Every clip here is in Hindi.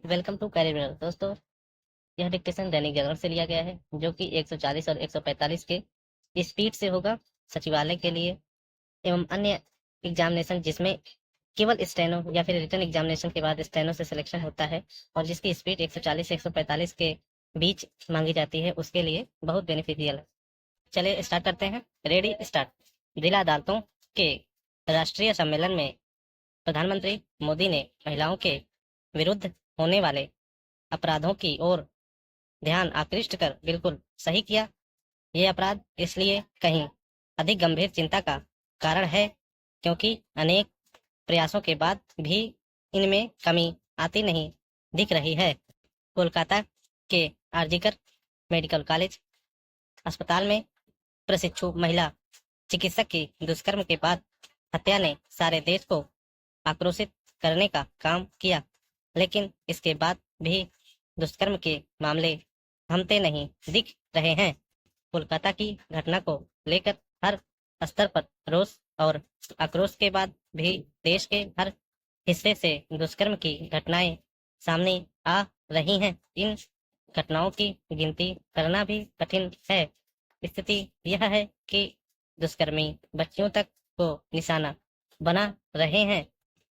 वेलकम टू कैरियर दोस्तों। यह डिक्टेशन दैनिक जागरण से लिया गया है जो कि 140 और 145 के स्पीड से होगा सचिवालय के लिए एवं अन्य एग्जामिनेशन जिसमें केवल स्टेनो या फिर रिटन एग्जामिनेशन के बाद स्टेनो से सिलेक्शन होता है और जिसकी स्पीड 140 से 145 के बीच मांगी जाती है, उसके लिए बहुत बेनिफिशियल है। चलिए स्टार्ट करते हैं। Ready start. जिला अदालतों के राष्ट्रीय सम्मेलन में प्रधानमंत्री मोदी ने महिलाओं के विरुद्ध होने वाले अपराधों की ओर ध्यान आकृष्ट कर बिल्कुल सही किया। ये अपराध इसलिए कहीं अधिक गंभीर चिंता का कारण है क्योंकि अनेक प्रयासों के बाद भी इनमें कमी आती नहीं दिख रही है। कोलकाता के आरजीकर मेडिकल कॉलेज अस्पताल में प्रशिक्षु महिला चिकित्सक की दुष्कर्म के बाद हत्या ने सारे देश को आक्रोशित करने का काम किया, लेकिन इसके बाद भी दुष्कर्म के मामले थमते नहीं दिख रहे हैं। कोलकाता की घटना को लेकर हर स्तर पर रोष और आक्रोश के बाद भी देश के हर हिस्से से दुष्कर्म की घटनाएं सामने आ रही हैं। इन घटनाओं की गिनती करना भी कठिन है। स्थिति यह है कि दुष्कर्मी बच्चियों तक को निशाना बना रहे हैं।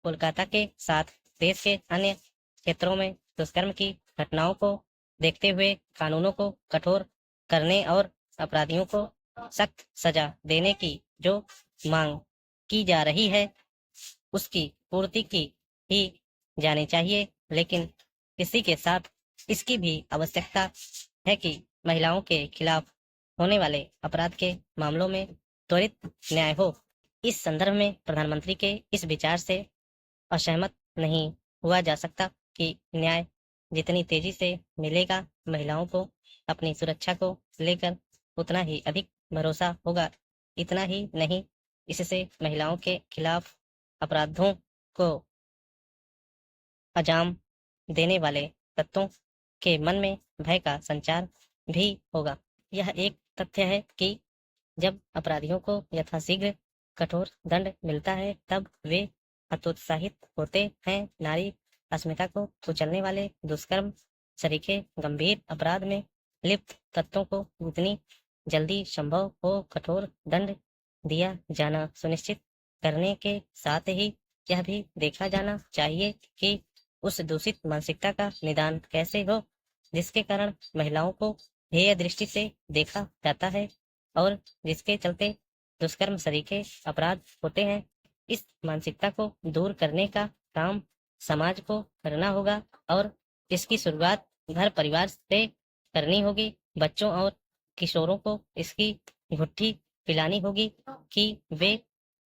कोलकाता के साथ देश के अन्य क्षेत्रों में दुष्कर्म की घटनाओं को देखते हुए कानूनों को कठोर करने और अपराधियों को सख्त सजा देने की जो मांग की जा रही है उसकी पूर्ति की ही जानी चाहिए, लेकिन इसी के साथ इसकी भी आवश्यकता है कि महिलाओं के खिलाफ होने वाले अपराध के मामलों में त्वरित न्याय हो। इस संदर्भ में प्रधानमंत्री के इस विचार से असहमत नहीं हुआ जा सकता कि न्याय जितनी तेजी से मिलेगा, महिलाओं को अपनी सुरक्षा को लेकर उतना ही अधिक भरोसा होगा। इतना ही नहीं, इससे महिलाओं के खिलाफ अपराधों को अंजाम देने वाले तत्वों के मन में भय का संचार भी होगा। यह एक तथ्य है कि जब अपराधियों को यथाशीघ्र कठोर दंड मिलता है तब वे हतोत्साहित होते हैं। नारी अस्मिता को कुचलने वाले दुष्कर्म सरीखे गंभीर अपराध में लिप्त तत्वों को जितनी जल्दी संभव हो कठोर दंड दिया जाना सुनिश्चित करने के साथ ही यह भी देखा जाना चाहिए कि उस दूषित मानसिकता का निदान कैसे हो जिसके कारण महिलाओं को हेय दृष्टि से देखा जाता है और जिसके चलते दुष्कर्म सरीखे अपराध होते हैं। इस मानसिकता को दूर करने का काम समाज को करना होगा और इसकी शुरुआत घर परिवार से करनी होगी। बच्चों और किशोरों को इसकी घुट्टी पिलानी होगी कि वे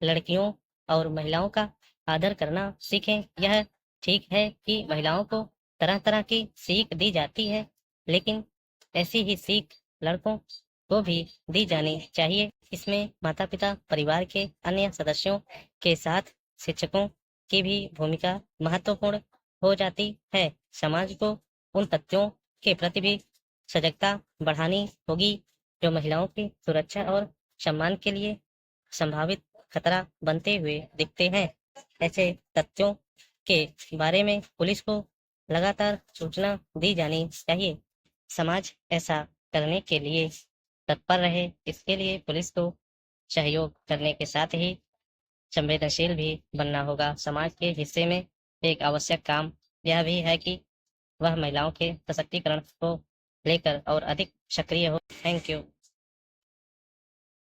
लड़कियों और महिलाओं का आदर करना सीखें। यह ठीक है कि महिलाओं को तरह तरह की सीख दी जाती है, लेकिन ऐसी ही सीख लड़कों को भी दी जानी चाहिए। इसमें माता पिता परिवार के अन्य सदस्यों के साथ शिक्षकों की भी भूमिका महत्वपूर्ण हो जाती है। समाज को उन तथ्यों के प्रति भी सजगता बढ़ानी होगी जो महिलाओं की सुरक्षा और सम्मान के लिए संभावित खतरा बनते हुए दिखते हैं। ऐसे तथ्यों के बारे में पुलिस को लगातार सूचना दी जानी चाहिए। समाज ऐसा करने के लिए तत्पर रहे, इसके लिए पुलिस को सहयोग करने के साथ ही संवेदनशील भी बनना होगा। समाज के हिस्से में एक आवश्यक काम यह भी है कि वह महिलाओं के सशक्तिकरण को लेकर और अधिक सक्रिय हो। Thank you.